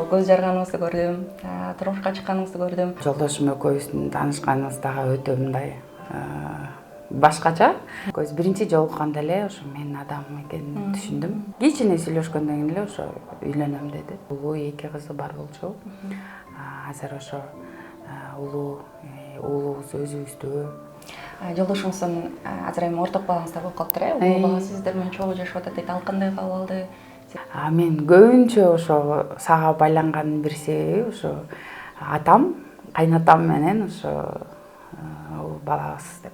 көз жарганыңызды көрдүм, турмушка чыкканыңызды көрдүм. Жолдошум экөөбүздүн таанышканыбыз дагы өтө мындай башкача. Көз биринчи жолукканда эле ошо менин адамым экенин түшүндүм. Кичине сүйлөшкөндөн кийин эле ошо үйлөнөм деди. Улуу 2 кызы бар болчу. Азыр ошо уулубуз өзүбүздө. Жолдошуңуздун азыр эми орток балаңыздар болуп калыптыр, э? Улуу бала сиздер менен чогуу жашап атат дейт. Ал кандай кабыл алды? Мен көбүнчө ошо сага байланганын бир себеби ошо атам, кайнатам менен ошо балабыз деп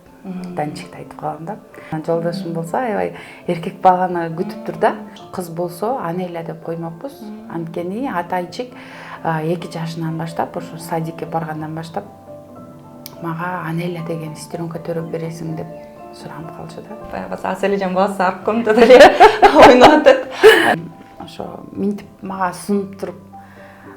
данчикти айтып калам да. Жолдошум болсо аябай эркек баланы күтүптүр да. Кыз болсо анейла деп коймокпуз. Анткени атайчик 2 жашынан баштап ошо садикке баргандан баштап мага анейла деген сестренка төрөп бересиң деп суранып калчу да. Баягы Асележан баласы арткомдо деле ойноп атат. Ошо минтип мага сунуп туруп,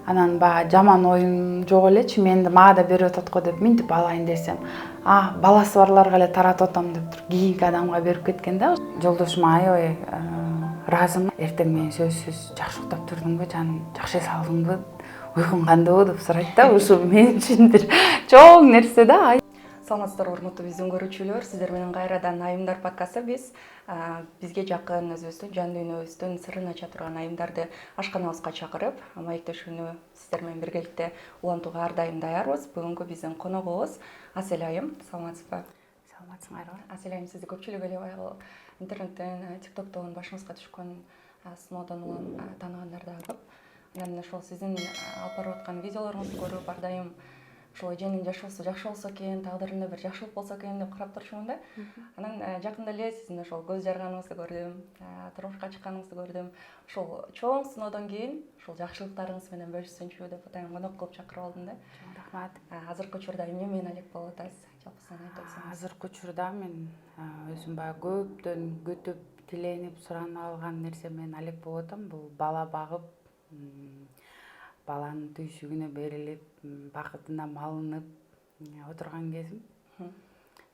анан баягы жаман оюм жок элечи, мага да берип атат го деп минтип алайын десем, баласы барларга эле таратып атам деп туруп кийинки адамга берип кеткен да. Жолдошум аябай ыраазымын. Эртең менен сөзсүз жакшы уктап турдуңбу, жаным, жакшы эс алдыңбы, уйкуң кандайбы деп сурайт да. Ушул мен үчүн бир чоң нерсе да. Саламатсыздарбы, урматтуу биздин көрүүчүлөр. Сиздер менен кайрадан Айымдар подкасты. Бизге жакын өзүбүздүн жан дүйнөбүздүн сырын ача турган айымдарды ашканабызга чакырып, маектешүүнү сиздер менен биргеликте улантууга ар дайым даярбыз. Бүгүнкү биздин коногубуз Асель айым. Саламатсызбы? Саламатсыңарбы? Асель айым, сизди көпчүлүк эле баягы интернеттен, тиктоктон башыңызга түшкөн сыноодон улам тааныгандар да көп. Анан ошол сиздин алып барып аткан видеолоруңузду көрүп ар дайым ошол эженин жашоосу жакшы болсо экен, тагдырында бир жакшылык болсо экен деп карап турчумун да. Анан жакында эле сиздин ошол көз жарганыңызды көрдүм, турмушка чыкканыңызды көрдүм. Ошол чоң сыноодон кийин ошол жакшылыктарыңыз менен бөлүшсөңчү деп атайын конок кылып чакырып алдым да. Рахмат. Азыркы учурда эмне менен алек болуп атасыз? Жалпысынан айтып өтсөңүз. Азыркы учурда мен өзүм баягы көптөн күтүп, тиленип, суранып алган нерсе менен алек болуп атам. Бул бала багып, баланын түйшүгүнө берилип, бакытына малынып отурган кезим.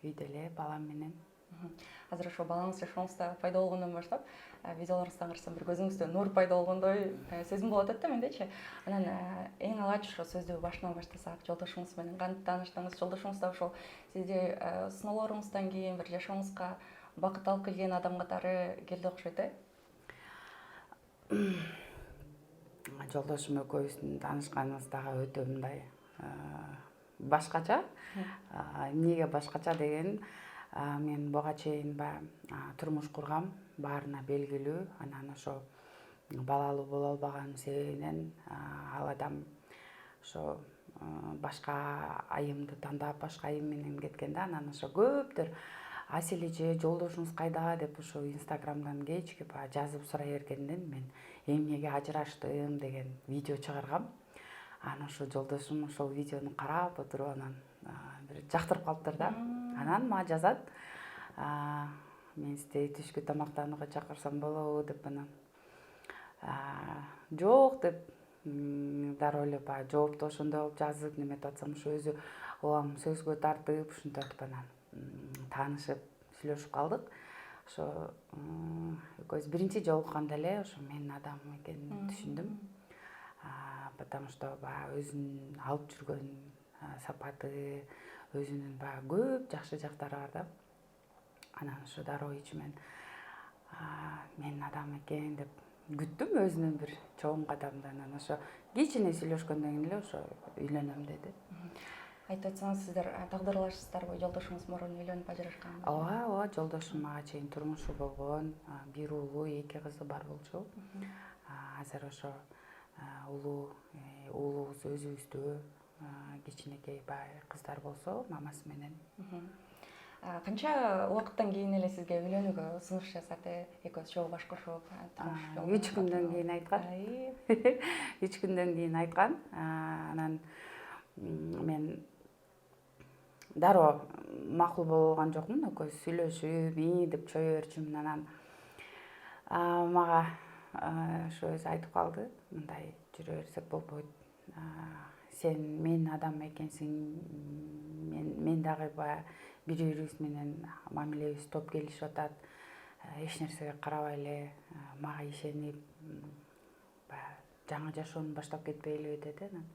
Үйдө эле балам менен. Азыр ошо балаңыз жашооңузда пайда болгондон баштап, видеолоруңуздан карасам бир көзүңүздө нур пайда болгондой сезим болуп атат да мендечи. Анан эң алгач ошо сөздү башынан баштасак, жолдошуңуз менен кантип тааныштыңыз? Жолдошуңуз да ошол сизди сыноолоруңуздан кийин бир жашооңузга бакыт алып келген адам катары келди окшойт, э? Жолдошум экөөбүздүн таанышканыбыз дагы өтө мындай башкача. Эмнеге башкача деген, мен буга чейин турмуш кургам, баарына белгилүү. Анан ошо балалуу боло албаганын себебинен ал адам ошо башка айымды тандап, башка айым менен кеткен да. Анан ошо көптөр Асель эже, жолдошуңуз кайда деп ошо инстаграмдан кечке жазып сурай бергенден мен эмнеге ажыраштым деген видео чыгаргам. Анан ошо жолдошум ошол видеону карап отуруп анан бир жактырып калыптыр да. Анан мага жазат, мен сизди түшкү тамактанууга чакырсам болобу деп. Анан жок деп дароо эле жоопто ошондой кылып жазып неметип атсам, ошо өзү улам сөзгө тартып, ушинтип анан таанышып, сүйлөшүп калдык. Ошо экөөбүз биринчи жолукканда эле ошо менин адамым экенин түшүндүм. Потому что өзүнүн алып жүргөн сапаты, өзүнүн көп жакшы жактары бар да. Анан ошо дароо ичимен менин адамым экен деп күттүм өзүнөн бир чоң кадамды. Анан ошо кичине сүйлөшкөндөн кийин эле ошо үйлөнөм деди. Айтып атсаңыз, сиздер тагдырлашсыздарбы? Жолдошуңуз мурун үйлөнүп ажырашкан? Ооба, жолдошум мага чейин турмушу болгон, бир уулу, 2 кызы бар болчу. Азыр ошо уулубуз өзүбүздө, кичинекей кыздар болсо мамасы менен. Канча убакыттан кийин эле сизге үйлөнүүгө сунуш жасады? Экөөбүз чогуу баш кошуп, 3 күндөн кийин айткан. 3 күндөн кийин айткан. Анан мен дароо макул боло алган жокмун. Экөөбүз сүйлөшүп, деп чөйө берчүмүн. Анан мага ошо өзү айтып калды, мындай жүрө берсек болбойт. Сен менин адамым экенсиң, мен дагы бири бирибиз менен мамилебиз топ келишип атат. Эч нерсеге карабай эле мага ишенип, жаңы жашоону баштап кетпейлиби деди. Анан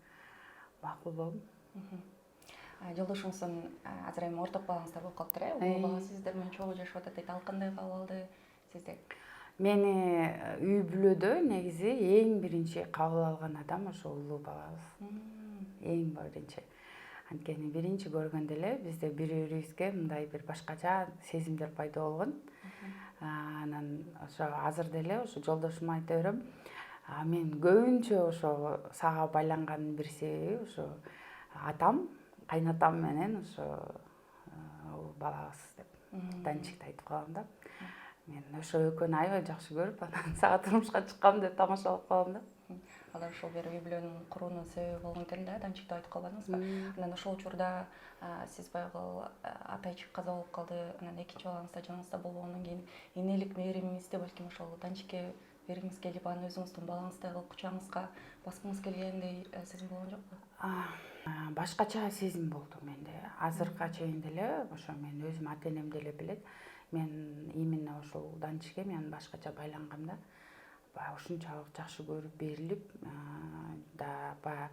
макул болдум. Жолдошуңуздун азыр эми орток балаңыздар болуп калыптыр, Угуу бала сиздер менен чогуу жашап атат дейт. Ал кандай кабыл алды сизди? Мени үй бүлөдө негизи эң биринчи кабыл алган адам ошо улуу балабыз. Эң биринчи. Анткени биринчи көргөндө эле бизде бири-бирибизге мындай бир башкача сезимдер пайда болгон. Анан ошо азыр деле ошо жолдошума айта берем. Мен көбүнчө ошо сага байланганын бир себеби ошо атам, кайнатам менен ошо балабыз деп Данчикти айтып калам да. Мен ошо экөөнү аябай жакшы көрүп, анан сага турмушка чыккам деп тамашалап калам да. Алар ошол бир үй бүлөнүн курууунун себеби болгон экен да, Данчикти айтып калбадыңызбы? Анан ошол учурда сиз баягы атайчык каза болуп калды, анан экинчи балаңыз да жаныңызда болбогондон кийин энелик мээримиңизди балким ошол Данчикке бергиңиз келип, аны өзүңүздүн балаңыздай кылып кучагыңызга баскыңыз келгендей сезим болгон жокпу? Башкача сезим болду менде. Азыркыга чейин деле ошо мен өзүм ата-энем деле билет. Мен именно ошол Данчикке мен башкача байлангам да. Баягы ушунчалык жакшы көрүп берилип, да баягы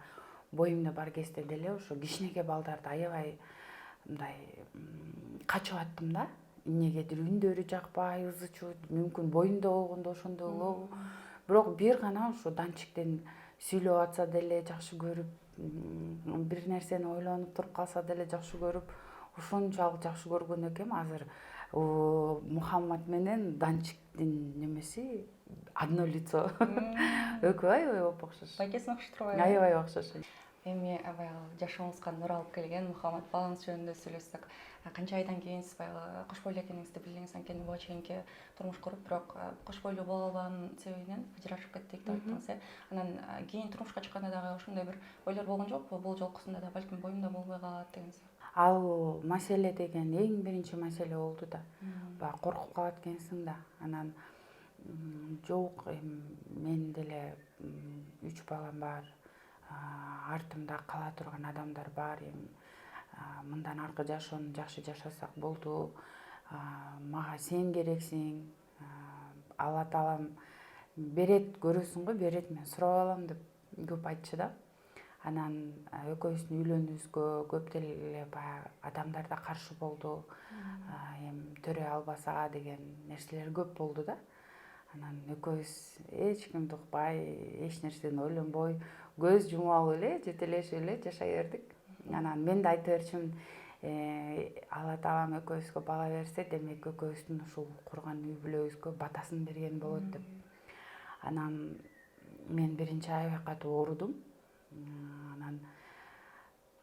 боюмда бар кезде деле ошо кичинекей балдарды аябай мындай качып аттым да. Эмнегедир үндөрү жакпай, ызы чуу, мүмкүн боюмда болгондо ошондой улуу. Бирок бир гана ошо Данчиктен сүйлөп атса деле жакшы көрүп, бир нерсени ойлонуп туруп калса деле жакшы көрүп, ошончалык жакшы көргөн экем. Азыр Мухаммад менен Данчиктин немеси одно лицо. Экөө аябай окшош. Байкесине окшош турбайбы? Аябай окшош. Эми баягы жашооңузга нур алып келген Мухаммад балаңыз жөнүндө сүйлөшсөк, канча айдан кийин сиз баягы кош бойлуу экениңизди билдиңиз, анткени буга чейинки турмуш куруп, бирок кош бойлуу боло албаганын себебинен ажырашып кеттик деп айттыңыз, Анан кийин турмушка чыкканда дагы ошондой бир ойлор болгон жокпу? Бул жолкусунда да балким боюмда болбой калат деген сыяктуу. Ал маселе деген эң биринчи маселе болду да. Баягы коркуп калат экенсиң да. Анан жок, мен деле 3 балам бар. Артымда кала турган адамдар бар. Мындан аркы жашоону жакшы жашасак болду. Мага сен керексиң. Алла таалам берет, көрөсүң го, берет, мен сурап алам деп көп айтчу да. Анан экөөбүздүн үйлөнүүбүзгө көп деле баягы адамдар да каршы болду. Эми төрөй албаса деген нерселер көп болду да. Анан экөөбүз эч кимди укпай, эч нерсени ойлонбой, көз жумуп алып эле, жетелешип эле жашай бердик. Анан мен да айта берчүмүн, Алла таалам экөөбүзгө бала берсе, демек экөөбүздүн ушул курган үй бүлөбүзгө батасын берген болот деп. Анан мен биринчи аябай катуу оорудум. Анан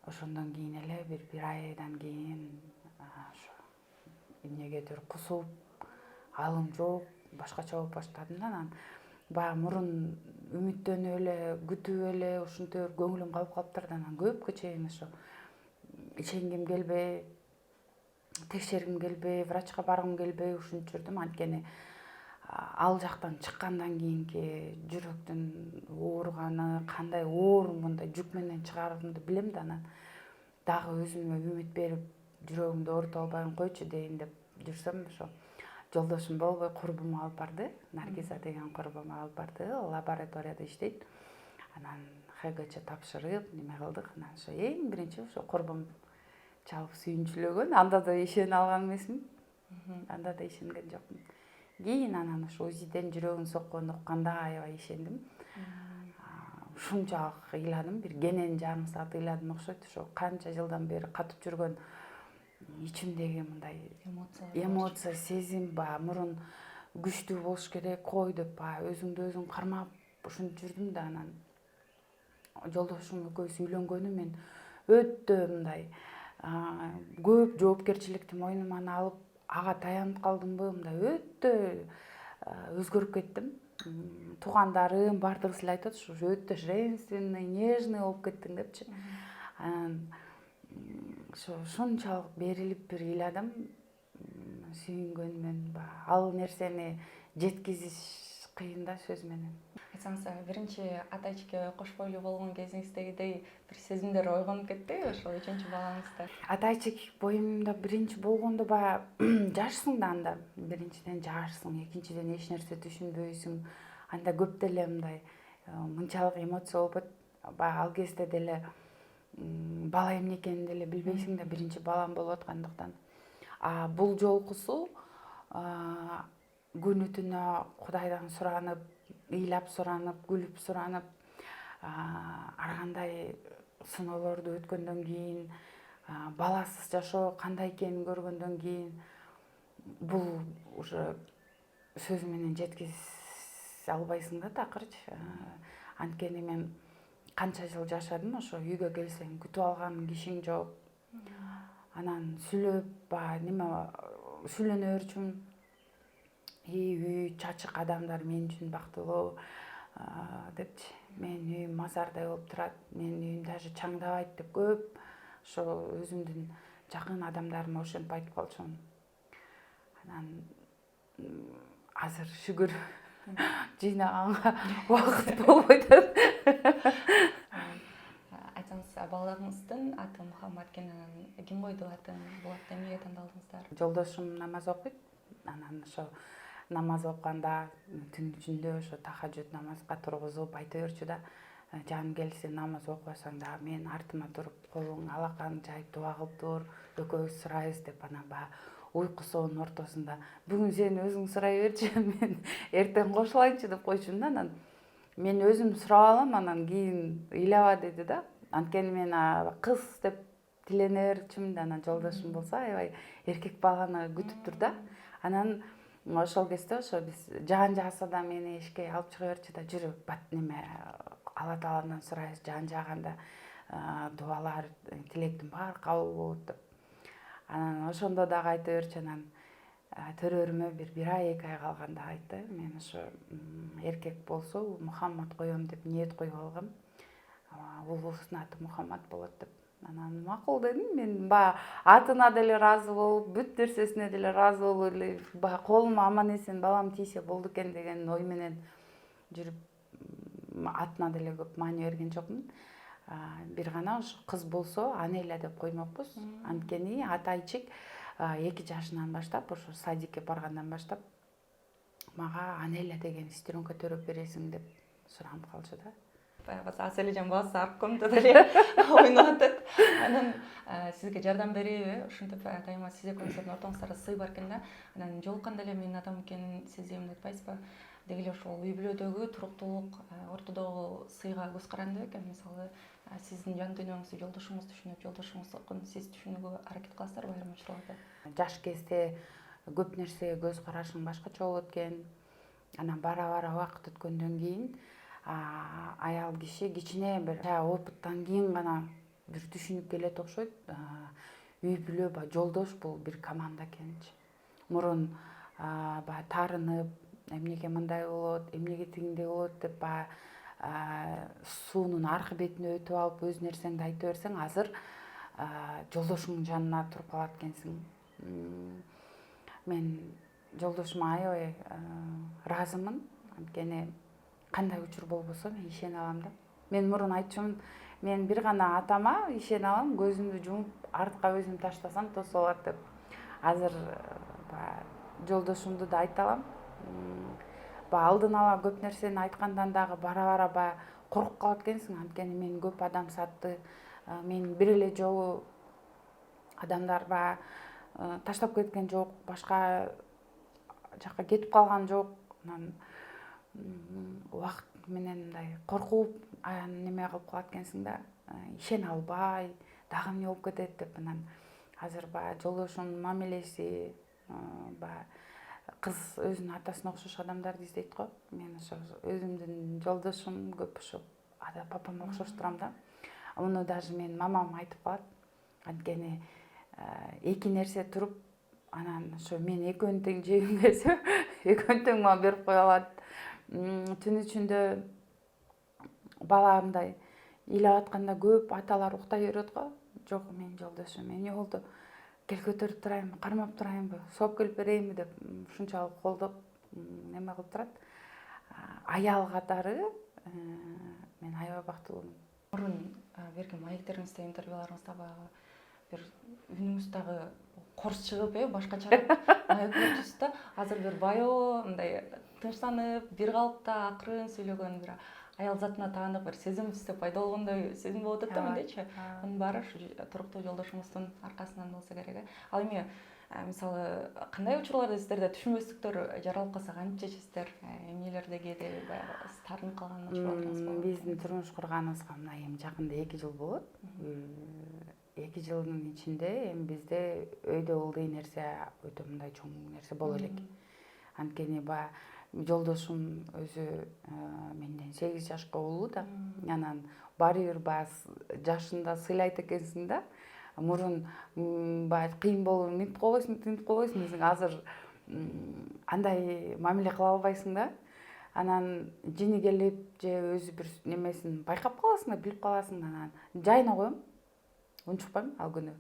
ошондон кийин эле бир айдан кийин ошо эмнегедир кусуп, алым жок, башкача болуп баштадым да. Анан баягы мурун үмүттөнүп эле, күтүп эле, ушинтип көңүлүм калып калыптыр да. Анан көпкө чейин ошо ишенгим келбей, текшергим келбей, врачка баргым келбей ушинтип жүрдүм. Анткени ал жактан чыккандан кийинки жүрөктүн ооруганы, кандай оор мындай жүк менен чыгарымды билем да. Анан дагы өзүмө үмүт берип, жүрөгүмдү оорута албайм, койчу дейин деп жүрсөм, ошо жолдошум болбой курбум алып барды. Наргиза деген курбум алып барды, лабораторияда иштейт. Анан ХГЧ тапшырып, неме кылдык. Анан ошо эң биринчи ошо курбум чалып сүйүнчүлөгөн. Анда да ишене алган эмесмин. Анда да ишенген жокмун. Кийин анан ошо УЗИден жүрөгүн сокконун укканда аябай ишендим. Ушунчалык ыйладым, бир кенен жарым саат ыйладым окшойт. Ошо канча жылдан бери катып жүргөн ичимдеги мындай эмоция, сезим, баягы мурун күчтүү болуш керек, кой деп баягы өзүңдү өзүң кармап ушинтип жүрдүм да. Анан жолдошум экөөбүз үйлөнгөнү мен өтө мындай көп жоопкерчиликти мойнума алып, ага таянып калдымбы, мындай өтө өзгөрүп кеттим. Туугандарым бардыгы эле айтат, ушу өтө женственный, нежный болуп кеттиң депчи. Анан ушунчалык берилип бир ыйладым, сүйүнгөнмүн. Ал нерсени жеткизиш кыйын да сөз менен. Айтсаңыз, биринчи атайчикке кош бойлуу болгон кезиңиздегидей бир сезимдер ойгонуп кеттиби ошол үчүнчү балаңызда? Атайчик боюмда биринчи болгондо баягы жашсың да анда. Биринчиден жашсың, экинчиден эч нерсе түшүнбөйсүң. Анда көп деле мындай мынчалык эмоция болбойт. Баягы ал кезде деле бала эмне экенин деле билбейсиң да, биринчи балам болуп аткандыктан. Бул жолкусу күнү түнү Кудайдан суранып, ыйлап суранып, күлүп суранып, ар кандай сыноолорду өткөндөн кийин, баласыз жашоо кандай экенин көргөндөн кийин, бул уже сөз менен жеткизе албайсың да такырчы. Анткени мен канча жыл жашадым, ошо үйгө келсең күтүп алган кишиң жок. Анан сүйлөп сүйлөнө берчүмүн. Үй чачык адамдар мен үчүн бактылуу депчи. Менин үйүм мазардай болуп турат. Менин үйүм даже чаңдабайт деп көп ошо өзүмдүн жакын адамдарыма ошентип айтып калчумун. Анан азыр шүгүр жыйнаганга убакыт болбой атат. Айтсаңыз, балаңыздын аты Мухаммад экен, анан ким койду атын? Бул атты эмнеге тандалдыңыздар? Жолдошум намаз окуйт. Анан ошо намаз окуганда түн ичинде ошо тахажжуд намазга тургузуп айта берчү да, жаным келсе намаз окубасаң да мен артыма туруп колуң алакаң жайып дуа кылып тур, экөөбүз сурайбыз деп. Анан баягы уйкусунун ортосунда бүгүн сен өзүң сурай берчи, мен эртең кошулайынчы деп койчумун да. Анан мен өзүм сурап алам, анан кийин ыйлаба деди да. Анткени мен кыз деп тилене берчүмүн да. Анан жолдошум болсо аябай эркек баланы күтүптүр да. Анан ошол кезде ошо биз жаан жааса да мени эшикке алып чыга берчү да, жүрү Алла Тааладан сурайбыз, жаан жааганда дубалар, тилектин баары кабыл болот деп. Анан ошондо дагы айта берчү. Анан төрөөрүмө бир ай, 2 ай калганда айтты. Мен ошо эркек болсо Мухаммад коем деп ниет коюп алгам. Улубуздун аты Мухаммад болот деп. Анан макул дедим. Мен баягы атына деле ыраазы болуп, бүт нерсесине деле ыраазы болуп эле, баягы колума аман эсен балам тийсе болду экен деген ой менен жүрүп, атына деле көп маани берген жокмун. Бир гана ошо кыз болсо Анеля деп коймокпуз. Анткени атайчик 2 жашынан баштап, ошо садикке баргандан баштап мага Анеля деген сестренка төрөп бересиң деп суранып калчу да. Баягы Асележан баасы аркомдо деле ойноп атат. Анан сизге жардам береби? Ушинтип дайыма сиз экөөңүздөрдүн ортоңуздарда сый бар экен да. Анан жолукканда эле менин адам экенин сезем деп атпайсызбы? Деги эле ошол үй бүлөдөгү туруктуулук, ортодогу сыйга көз каранды экен. Мисалы, сиздин жан дүйнөңүздү жолдошуңуз түшүнүп, жолдошуңуздукун сиз түшүнүүгө аракет кыласыздарбы айрым учурларда? Жаш кезде көп нерсеге көз карашың башкача болот экен. Анан бара убакыт өткөндөн кийин аял киши кичине бир опыттан кийин гана бир түшүнүп келет окшойт. Үй бүлө баягы жолдош бул бир команда экенинчи. Мурун баягы таарынып, эмнеге мындай болот, эмнеге тигиндей болот деп баягы суунун аркы бетине өтүп алып өз нерсеңди айта берсең, азыр жолдошуңдун жанына туруп калат экенсиң. Мен жолдошума аябай ыраазымын. Анткени кандай учур болбосо мен ишене алам да. Мен мурун айтчумун, мен бир гана атама ишене алам, көзүмдү жумуп артка өзүм таштасам тосуп алат деп. Азыр жолдошумду да айта алам. Алдын ала көп нерсени айткандан дагы бара баягы коркуп калат экенсиң. Анткени мен көп адам сатты, мен бир эле жолу адамдар баягы таштап кеткен жок, башка жакка кетип калган жок. Анан убакыт менен мындай коркуп неме кылып калат экенсиң да, ишене албай, дагы эмне болуп кетет деп. Анан азыр баягы жолдошумдун мамилеси, баягы кыз өзүнүн атасына окшош адамдарды издейт го. Мен ошо өзүмдүн жолдошум көп ошо папама окшош турам да. Муну даже менин мамам айтып калат. Анткени 2 нерсе туруп, анан ошо мен экөөнү тең жегим келсе, экөөнү тең мага берип кое алат. Түн ичинде бала мындай ыйлап атканда көп аталар уктай берет го. Жок, менин жолдошум эмне болду? Кел көтөрүп турайынбы, кармап турайынбы, сооп келип берейинби деп ушунчалык колдоп неме кылып турат. Аял катары мен аябай бактылуумун. Мурун берген маектериңизде, интервьюларыңызда баягы бир үнүңүз дагы корс чыгып, башкачараак маек берчүсүз да. Азыр бир баяоо, мындай тынчтанып, бир калыпта акырын сүйлөгөн бир аял затына таандык бир сезимсиздик пайда болгондой сезим болуп атат да мендечи. Мунун баары ушу туруктуу жолдошуңуздун аркасынан болсо керек. Ал эми мисалы кандай учурларда сиздерде түшүнбөстүктөр жаралып калса кантип чечесиздер? Эмнелерде кээде баягы тартынып калган учурларыңыз болот? Биздин турмуш курганыбызга мына эми жакында 2 жыл болот. 2 жылдын ичинде эми бизде өйдө ылдый нерсе өтө мындай чоң нерсе боло элек. Анткени баягы жолдошум өзү менден 8 жашка улуу да. Анан баары бир баягы жашында сыйлайт экенсиң да. Мурун баягы кыйын болуп минтип койбойсуң, тинтип койбойсуң десең азыр андай мамиле кыла албайсың да. Анан жини келип же өзү бир немесин байкап каласың да, билип каласың да, анан жайына коем. Унчукпайм ал күнү.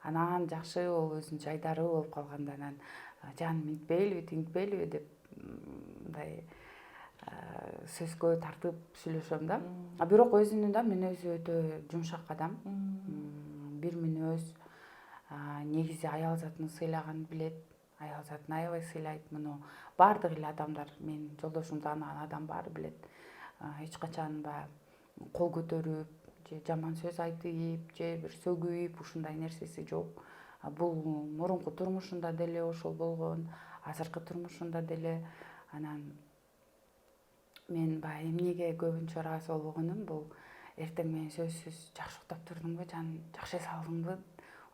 Анан жакшы ол өзүнчө айдары болуп калганда анан жан минтпейлиби, тинтпейлиби деп мындай сөзгө тартып сүйлөшөм да. Бирок өзүнүн да мүнөзү өтө жумшак адам. Бир мүнөз, негизи аял затын сыйлаганды билет. Аял затын аябай сыйлайт. Муну баардык эле адамдар, мен жолдошумду тааныган адам баары билет. Эч качан баягы кол көтөрүп, же жаман сөз айтып, же бир сөгүп ушундай нерсеси жок. Бул мурунку турмушунда деле ошол болгон, азыркы турмушунда деле. Анан мен баягы эмнеге көбүнчө ыраазы болбогонум, бул эртең менен сөзсүз жакшы уктап турдуңбу, жан жакшы салдыңбы,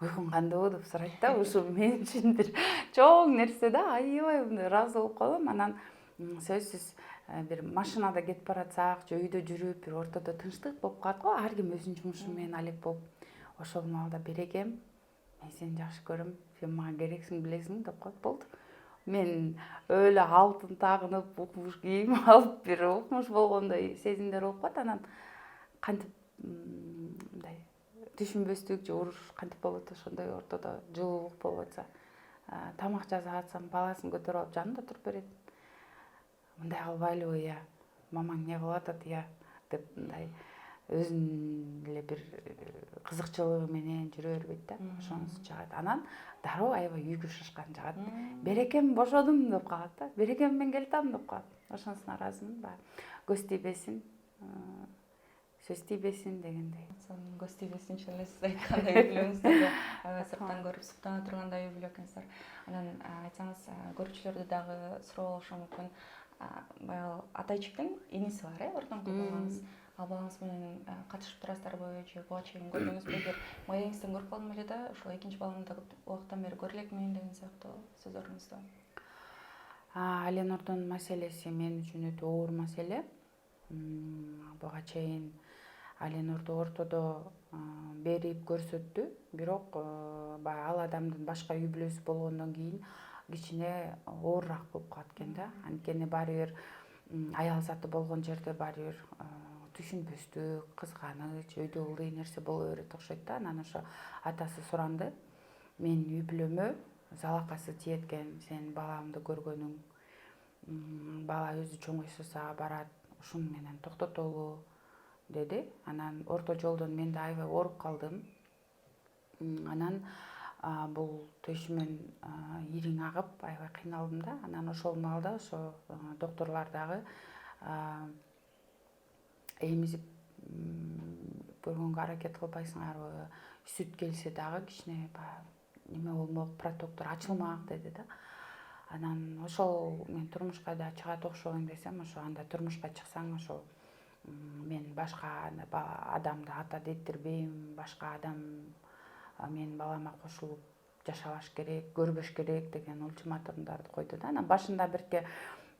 уйкуң кандыбы деп сурайт да. Ушу мен үчүн бир чоң нерсе да, аябай мындай ыраазы болуп калам. Анан сөзсүз бир машинада кетип баратсак же үйдө жүрүп бир ортодо тынчтык болуп калат го, ар ким өзүнүн жумушу менен алек болуп, ошол маалда берекем, мен сени жакшы көрөм, сен мага керексиң билесиң деп коет, болду. Мен өлө алтын тагынып, укмуш кийим алып, бир укмуш болгондой сезимдер болуп калат. Анан кантип мындай түшүнбөстүк же уруш кантип болот, ошондой ортодо жылуулук болуп атса, тамак жасап атсам, баласын көтөрүп алып жанымда туруп берет. Мындай кылбайлыбы, я, мамаң не кылып атат, я, деп мындай өзүнүн эле бир кызыкчылыгы менен жүрө бербейт да. Ошонусу жагат. Анан дароо аябай үйгө шашкан жагат. Берекем, бошодум деп калат да. Берекем, мен келатам деп калат. Ошонусуна ыраазымын. Баягы көз тийбесин, сөз тийбесин дегендей. Көз тийбесинчи эле сиз айткандай үй бүлөңүздө аябай сырттан көрүп суктана тургандай үй бүлө экенсиздер. Анан айтсаңыз, көрүүчүлөрдө дагы суроо болушу мүмкүн. Баягы атайчиктин иниси бар, ортоңку балаңыз. Ал балаңыз менен катышып турасыздарбы же буга чейин көрдүңүзбү? Бир маегиңизден көрүп калдым эле да, ошол экинчи баламды убакыттан бери көрө элекмин деген сыяктуу сөзлөрүңүздө. Аленордун маселеси мен үчүн өтө оор маселе. Буга чейин Аленорду ортодо берип көрсөттү, бирок баягы ал адамдын башка үй бүлөсү болгондон кийин кичине оорураак болуп калат экен да. Анткени баары бир аял заты болгон жерде баары бир түшүнбөстүк, кызганыч, өйдө ылдый нерсе боло берет окшойт да. Анан ошо атасы суранды. Менин үй бүлөмө залакасы тиет экен, сен баламды көргөнүң. Бала өзү чоңойсо сага барат, ушуну менен токтотолу деди. Анан орто жолдон мен да аябай ооруп калдым. Анан бул төшүмөн ириң агып, аябай кыйналдым да. Анан ошол маалда ошо докторлор дагы эмизип көргөнгө аракет кылбайсыңарбы, сүт келсе дагы кичине неме болмок, протоктор ачылмак деди да. Анан ошол мен турмушка да чыгат окшобойм десем, ошо анда турмушка чыксаң, ошо мен башка адамды атат эттирбейм, башка адам менин балама кошулуп жашабаш керек, көрбөш керек деген ультиматумдарды койду да. Анан башында бирке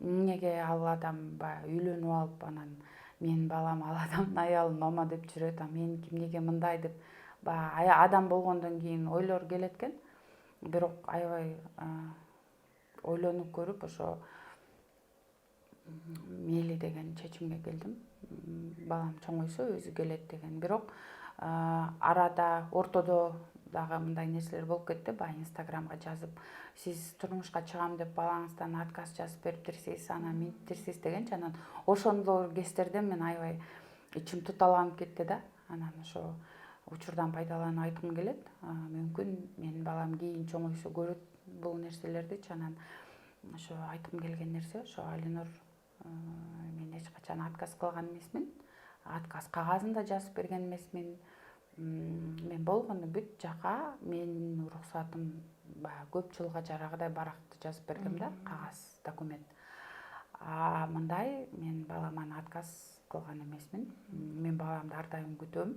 эмнеге ал адам баягы үйлөнүп алып, анан менин балам ал адамдын аялын мама деп жүрөт, меники эмнеге мындай деп баягы адам болгондон кийин ойлор келет экен. Бирок аябай ойлонуп көрүп ошо мейли деген чечимге келдим. Балам чоңойсо өзү келет деген. Бирок арада ортодо дагы мындай нерселер болуп кетти. Баягы Инстаграмга жазып, сиз турмушка чыгам деп балаңыздан отказ жазып бериптирсиз, анан минтиптирсиз дегенчи. Анан ошондой кездерде мен аябай ичим туталанып кетти да. Анан ошо учурдан пайдаланып айткым келет. Мүмкүн менин балам кийин чоңойсо көрөт бул нерселердичи. Анан ошо айткым келген нерсе ошо Аленор мен эч качан отказ кылган эмесмин. Отказ кагазын да жазып берген эмесмин. Мен болгону бүт жака менин уруксатым баягы көп жылга жарагыдай баракты жазып бергем да, кагаз, документ. Мындай мен баламан отказ кылган эмесмин. Мен баламды ар дайым күтөм.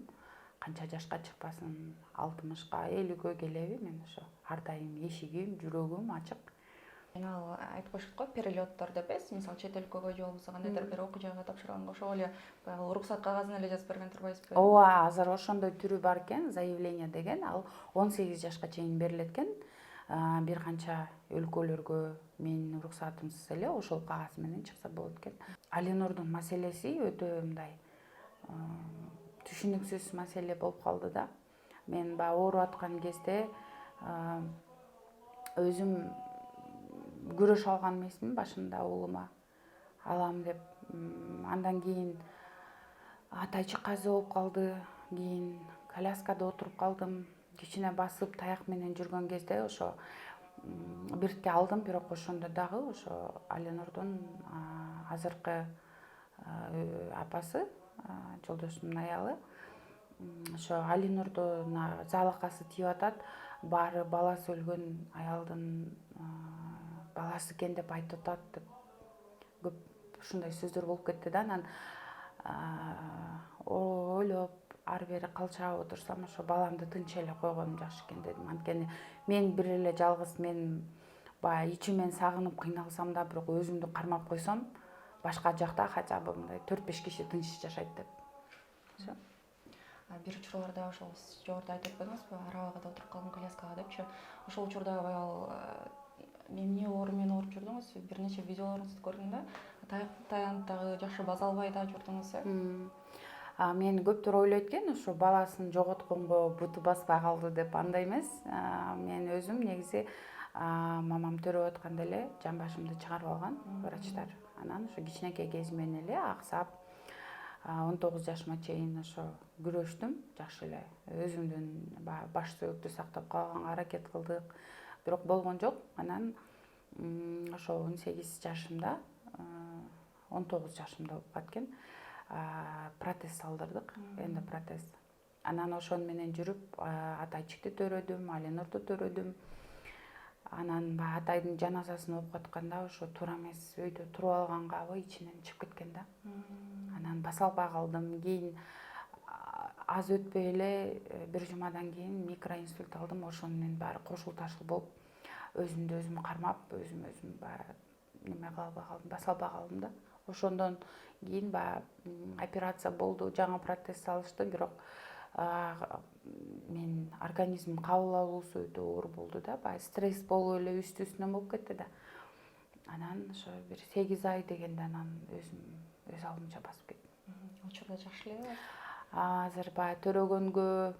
Канча жашка чыкпасын, 60ка, 50гө келеби, мен ошо ар дайым эшигим, жүрөгүм ачык. Ал айтып коюшат го перелеттор деп эс, мисалы чет өлкөгө же болбосо кандайдыр бир окуу жайга тапшырганга ошол эле баягы уруксат кагазын эле жазып берген турбайсызбы? Ооба, азыр ошондой түрү бар экен, заявление деген, ал 18 жашка чейин берилет экен. Бир канча өлкөлөргө менин уруксатымсыз эле ошол кагаз менен чыкса болот экен. Алинурдун маселеси өтө мындай түшүнүксүз маселе болуп калды да. Мен баягы ооруп аткан кезде өзүм күрөш алган эмесмин башында уулума алам деп. Андан кийин атайчы каза болуп калды, кийин коляскада отуруп калдым. Кичине басып таяк менен жүргөн кезде ошо бирти алдым, бирок ошондо дагы ошо Алинурдун азыркы апасы, жолдошумдун аялы, ошо Алинурдун залакасы тийип атат, баары баласы өлгөн аялдын баласы экен деп айтып атат деп көп ушундай сөздөр болуп кетти да. Анан ойлоп ары бери калчаап отурсам ошо баламды тынч эле койгонум жакшы экен дедим. Анткени мен бир эле жалгыз мен баягы ичимен сагынып кыйналсам да, бирок өзүмдү кармап койсом, башка жакта хотя бы мындай 4-5 киши тынч жашайт деп. Ошо. Бир учурларда ошол жогоруда айтып өтпөдүңүзбү, арабага отуруп калдым, коляскага депчи. Ошол учурда баягы эмне менен ооруп жүрдүңүз? Бир нече видеолоруңузду көрдүм да. Таянып дагы жакшы баса албай да жүрдүңүз. Мен көптөр ойлойт экен, ошо баласын жоготконго буту баспай калды деп. Андай эмес. Мен өзүм негизи мамам төрөп атканда эле жамбашымды чыгарып алган врачтар. Анан ошо кичинекей кезимден эле аксап 19 жашыма чейин ошо күрөштүм жакшы эле. Өзүмдүн баш сөөктү сактап калганга аракет кылдык. Бирок болгон жок. Анан ошо 18 жашымда, 19 жашымда болуп калган, протез салдырдык, эндопротез. Анан ошону менен жүрүп Атайчикти төрөдүм, Алинурду төрөдүм. Анан Атайдын жаназасын окуп атканда ошо туура эмес өйдө туруп алгангабы ичинен чыгып кеткен да. Анан баса албай калдым. Кийин аз өтпөй эле бир жумадан кийин микроинсульт алдым. Ошону менен баары кошул ташыл болуп, өзүмдү өзүм кармап, өзүм неме кыла албай калдым, баса албай калдым да. Ошондон кийин операция болду, жаңы протез салышты, бирок мен организмдин кабыл алуусу өтө оор болду да. Стресс болуп эле үстүнөн болуп кетти да. Анан ошо бир 8 ай дегенде анан өзүм өз алдымча басып кеттим. Учурда жакшы элеби? Азыр төрөгөнгө,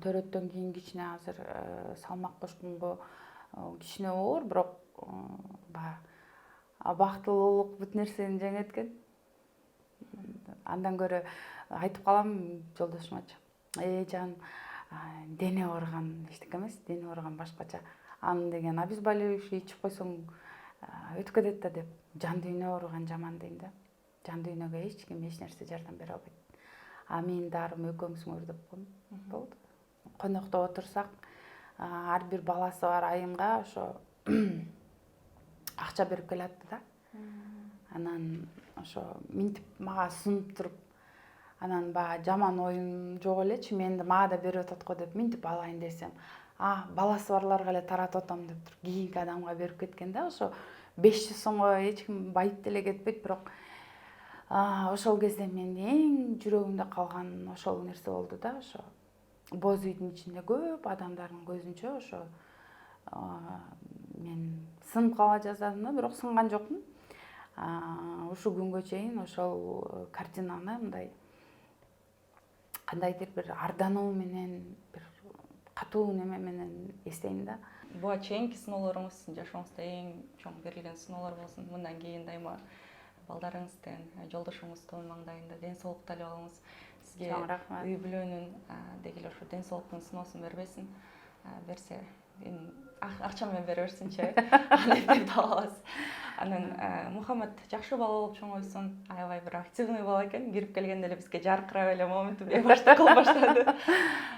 төрөттөн кийин кичине азыр салмак кошконго кичине оор, бирок бактылуулук бүт нерсени жеңет экен. Андан көрө айтып калам жолдошумачы. Жан, дене ооруган эчтеке эмес, дене ооруган башкача. Аны деген обезболивающий ичип койсоң өтүп кетет да деп. Жан дүйнө ооруган жаман дейм да. Жан дүйнөгө эч ким эч нерсе жардам бере албайт. Менин дарым экөөңүзмөр деп коем. Болду. Конокто отурсак, ар бир баласы бар айымга ошо акча берип келатты да. Анан ошо минтип мага сунуп туруп, анан жаман оюм жок элечи, мага да берип атат го деп минтип алайын десем, баласы барларга эле таратып атам деп туруп кийинки адамга берип кеткен да. Ошо 500 сомго эч ким байып деле кетпейт, бирок ошол кезде менин эң жүрөгүмдө калган ошол нерсе болду да. Ошо боз үйдүн ичинде көп адамдардын көзүнчө ошо мен сынып кала жаздадым да, бирок сынган жокмун. Ушул күнгө чейин ошол картинаны мындай кандайдыр бир ардануу менен, бир катуу неме менен эстейм да. Буга чейинки сыноолоруңуз сиздин жашооңузда эң чоң берилген сыноолор болсун. Мындан кийин дайыма балдарыңыздын, жолдошуңуздун маңдайында ден соолукту алып алыңыз. Сизге үй бүлөнүн деги эле ошо ден соолуктун сыноосун бербесин. Берсе, эми акча менен бере берсинчи. Аны деп алабыз. Анан Мухаммад жакшы бала болуп чоңойсун. Аябай бир активный бала экен. Кирип келгенде эле бизге жаркырап эле моментти бер баштап кылып баштады.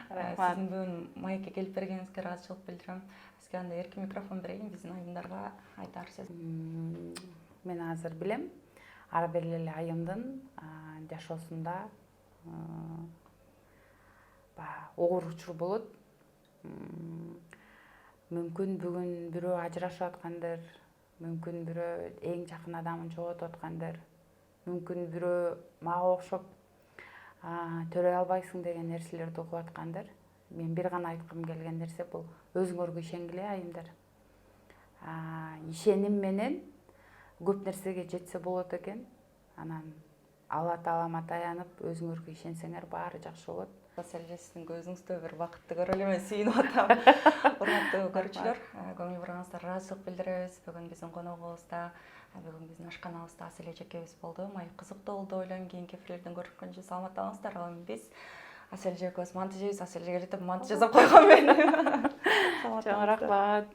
Сиздин бүгүн маекке келип бергениңизге ыраазычылык билдирем. Сизге анда эркин микрофон берейин, биздин айымдарга айтар сөз. Мен азыр билем, ар бир эле айымдын жашоосунда оор учур болот. Мүмкүн бүгүн бирөө ажырашып аткандыр, мүмкүн бирөө эң жакын адамын жоготуп аткандыр, мүмкүн бирөө мага окшоп төрөй албайсың деген нерселерди угуп аткандыр. Мен бир гана айткым келген нерсе бул өзүңөргө ишенгиле айымдар. Ишеним менен көп нерсеге жетсе болот экен. Анан Алла Таалама таянып өзүңөргө ишенсеңер баары жакшы болот. Аселже сиздин көзүңүздө бир бакытты көрө элем, мен сүйүнүп атам. Урматтуу көрүүчүлөр, көңүл бурганыңыздарга ыраазычылык билдиребиз. Бүгүн биздин коногубузда, бүгүн биздин ашканабызда Асель эжекебиз болду. Маек кызыктуу болду деп ойлойм. Кийинки эфирлерден көрүшкөнчө саламаттаныңыздар. Ал эми биз Асель эжекебиз манты жейбиз. Асель эже келип манты жасап койгон мен. Чоң рахмат.